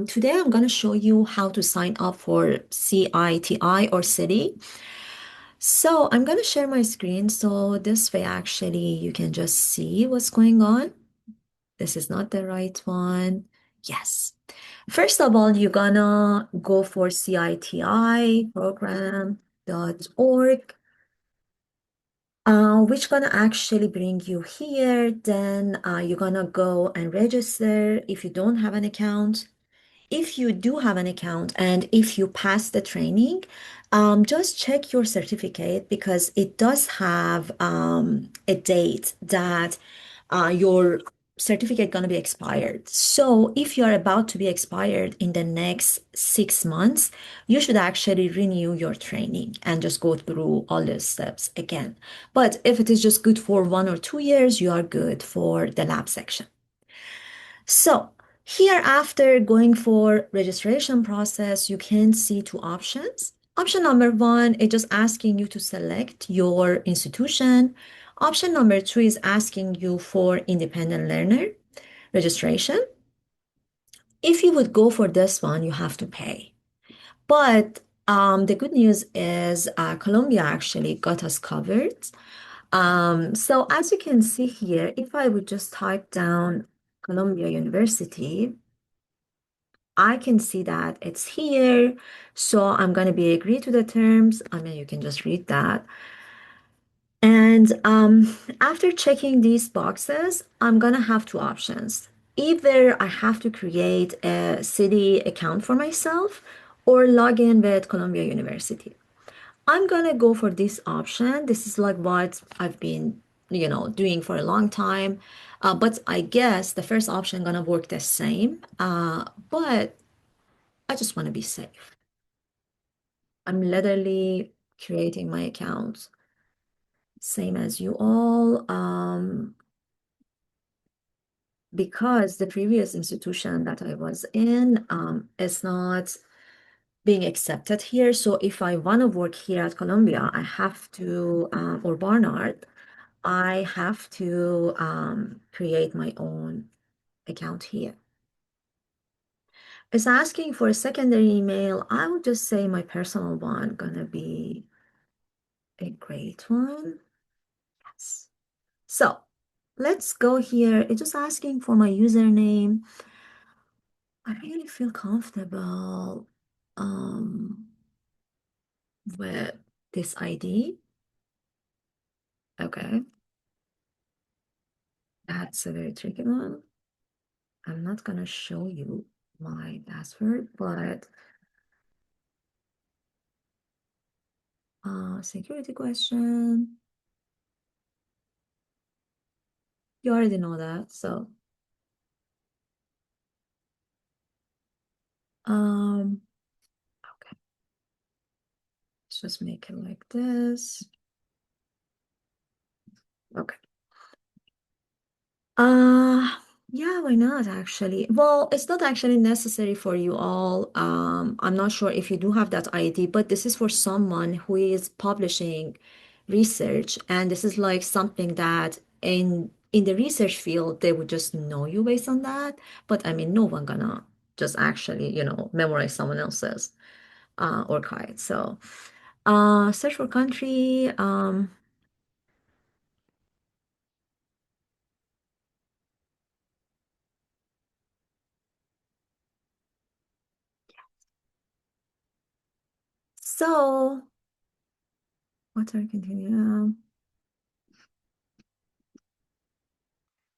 Today, I'm going to show you how to sign up for CITI or CITI. So I'm going to share my screen so this way actually you can just see what's going on. This is not the right one. Yes. First of all, you're gonna go for CITI program.org, which gonna actually bring you here. Then you're gonna go and register if you don't have an account. If you do have an account and if you pass the training, just check your certificate because it does have a date that your certificate gonna be expired. So if you are about to be expired in the next 6 months, you should actually renew your training and just go through all those steps again. But if it is just good for 1 or 2 years, you are good for the lab section. So here after going for registration process, you can see two options. Option number one is just asking you to select your institution. Option number two is asking you for independent learner registration. If you would go for this one, you have to pay. But the good news is Colombia actually got us covered. So as you can see here, if I would just type down Columbia University, I can see that it's here. So I'm going to be agree to the terms. I mean, you can just read that. And after checking these boxes, I'm going to have two options. Either I have to create a city account for myself or log in with Columbia University. I'm going to go for this option. This is like what I've been, doing for a long time. But I guess the first option gonna work the same. But I just want to be safe. I'm literally creating my account, same as you all, because the previous institution that I was in is not being accepted here. So if I want to work here at Columbia, I have to, or Barnard, I have to create my own account here. It's asking for a secondary email. I would just say my personal one gonna be a great one. Yes. So let's go here. It's just asking for my username. I really feel comfortable um, with this ID. Okay, that's a very tricky one. I'm not gonna show you my password, but security question. You already know that, so um, okay, let's just make it like this. Okay. Uh, yeah, why not actually? Well, it's not actually necessary for you all. I'm not sure if you do have that ID, but this is for someone who is publishing research, and this is like something that in the research field they would just know you based on that. But I mean, no one gonna just actually, memorize someone else's archive. So, search for country. So what are continue?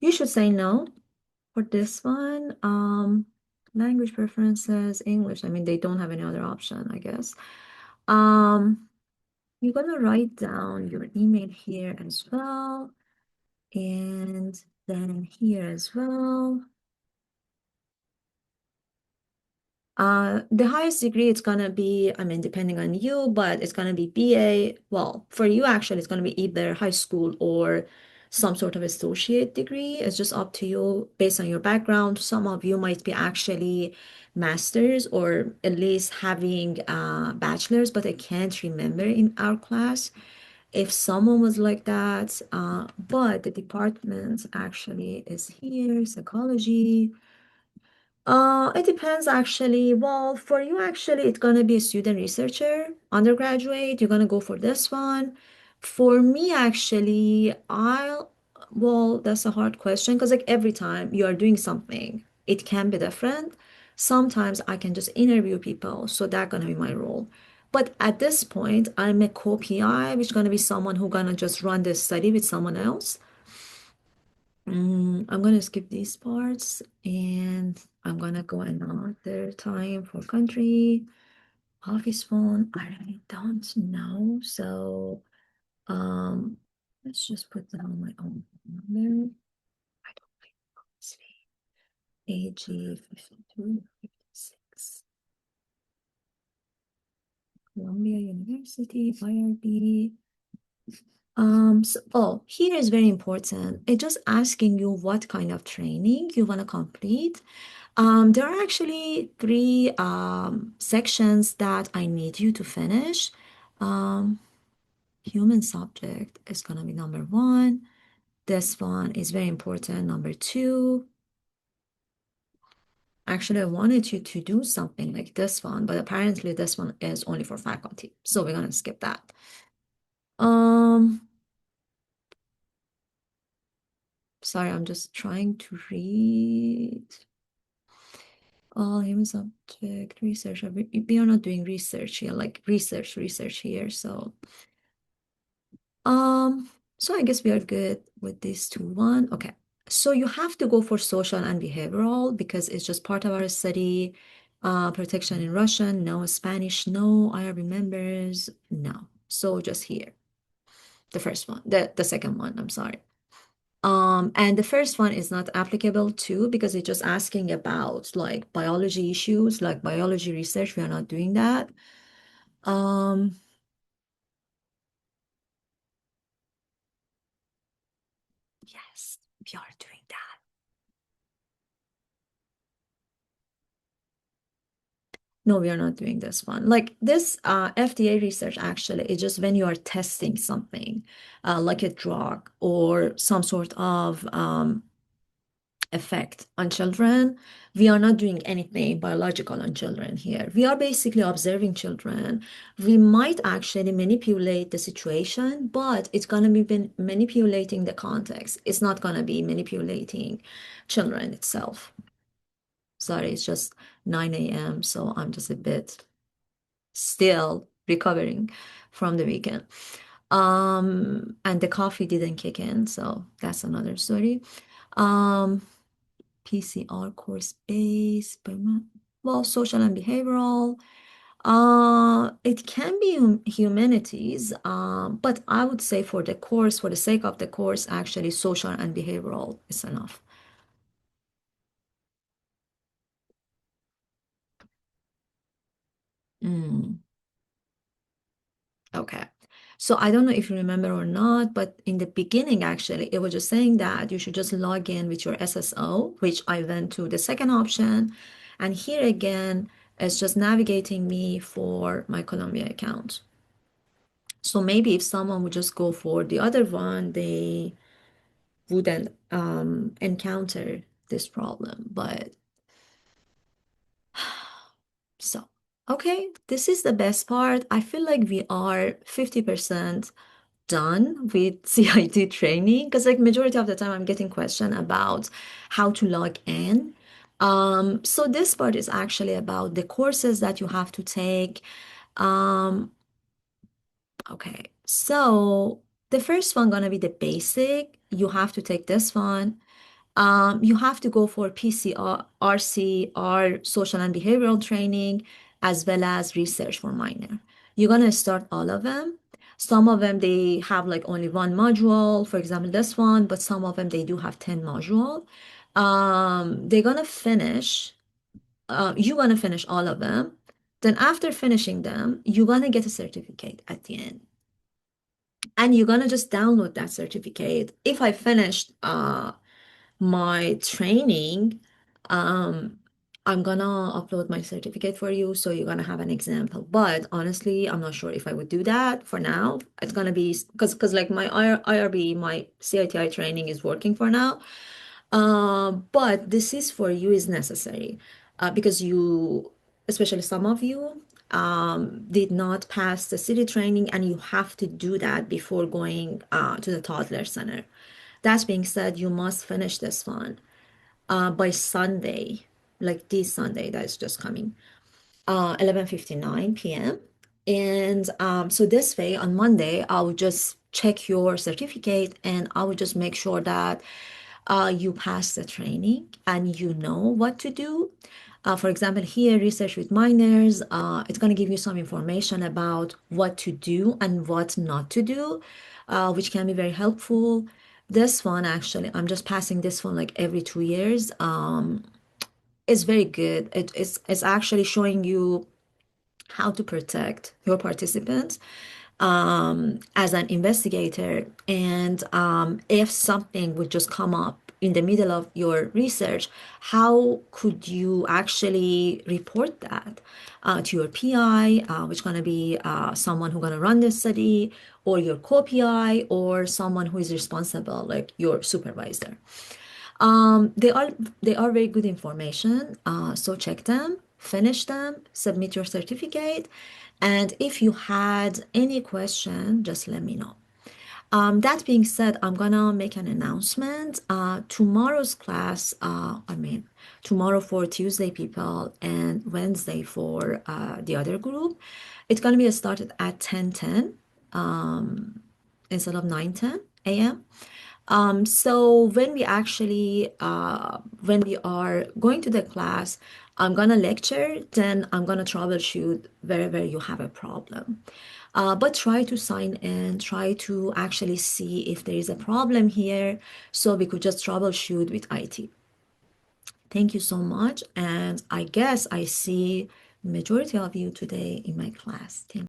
You should say no. For this one, language preferences, English. I mean, they don't have any other option, I guess. Um, you're gonna write down your email here as well, and then here as well. The highest degree it's gonna be, I mean, depending on you, but it's gonna be BA. Well, for you actually, it's gonna be either high school or some sort of associate degree. It's just up to you based on your background. Some of you might be actually masters or at least having bachelors, but I can't remember in our class if someone was like that. But the department actually is here, psychology. It depends actually. Well, for you actually, it's gonna be a student researcher, undergraduate. You're gonna go for this one. For me, actually, well, that's a hard question because like every time you are doing something, it can be different. Sometimes I can just interview people, so that's gonna be my role. But at this point, I'm a co-PI, which is gonna be someone who gonna just run the study with someone else. I'm gonna skip these parts and I'm gonna go another time for country, office phone. I really don't know. So um let's just put down my own number. I don't think it's AG 52, 56. Columbia University, IRB. Here is very important. It's just asking you what kind of training you want to complete. There are actually three sections that I need you to finish. Um, Human subject is gonna be number one. This one is very important. Number two, actually, I wanted you to do something like this one, but apparently this one is only for faculty. So we're gonna skip that. Um, Sorry, I'm just trying to read. Oh, human subject research. We are not doing research here, like research here. Um, so I guess we are good with these two. One, okay. So you have to go for social and behavioral because it's just part of our study. Protection in Russian, no Spanish, no IRB members, no. So just here, the first one, the second one, I'm sorry. And the first one is not applicable too because it's just asking about like biology issues, like biology research. We are not doing that. Um, yes, we are doing that. No, we are not doing this one. Like this FDA research actually is just when you are testing something, like a drug or some sort of effect on children. We are not doing anything biological on children here. We are basically observing children. We might actually manipulate the situation, but it's going to be manipulating the context. It's not going to be manipulating children itself. Sorry, it's just 9 a.m., so I'm just a bit still recovering from the weekend. And the coffee didn't kick in, so that's another story. Um, PCR course base, well, social and behavioral. It can be humanities, but I would say for the course, for the sake of the course, actually social and behavioral is enough. Mm, okay. So I don't know if you remember or not, but in the beginning, actually, it was just saying that you should just log in with your SSO, which I went to the second option. And here again, it's just navigating me for my Columbia account. So maybe if someone would just go for the other one, they wouldn't encounter this problem. But so, okay, this is the best part. I feel like we are 50% done with CIT training because like majority of the time I'm getting question about how to log in. So this part is actually about the courses that you have to take. Um, Okay, so the first one gonna be the basic. You have to take this one. You have to go for PCR, RCR, social and behavioral training, as well as research for minor. You're gonna start all of them. Some of them they have like only one module, for example, this one, but some of them they do have 10 module. They're gonna finish, you're gonna finish all of them. Then after finishing them, you're gonna get a certificate at the end and you're gonna just download that certificate. If I finished my training, um, I'm gonna upload my certificate for you, so you're gonna have an example. But honestly, I'm not sure if I would do that for now. It's gonna be because like my IRB, my CITI training is working for now. But this is for you is necessary because you, especially some of you, did not pass the city training and you have to do that before going to the toddler center. That being said, you must finish this one by Sunday, like this Sunday that is just coming. 11:59 p.m. And so this way on Monday, I will just check your certificate and I will just make sure that you pass the training and you know what to do. For example, here, research with minors, it's going to give you some information about what to do and what not to do, which can be very helpful. This one, actually, I'm just passing this one like every 2 years. It's very good. It's actually showing you how to protect your participants as an investigator. And if something would just come up in the middle of your research, how could you actually report that to your PI, which is going to be someone who's going to run the study, or your co-PI, or someone who is responsible, like your supervisor. They are they are very good information. So check them, finish them, submit your certificate, and if you had any question, just let me know. That being said, I'm gonna make an announcement. Tomorrow's class, tomorrow for Tuesday people and Wednesday for the other group, it's gonna be started at 10:10 instead of 9:10 a.m. So when we are going to the class, I'm gonna lecture, then I'm gonna troubleshoot wherever you have a problem. But try to sign in, try to actually see if there is a problem here, so we could just troubleshoot with IT. Thank you so much, and I guess I see majority of you today in my class. Thank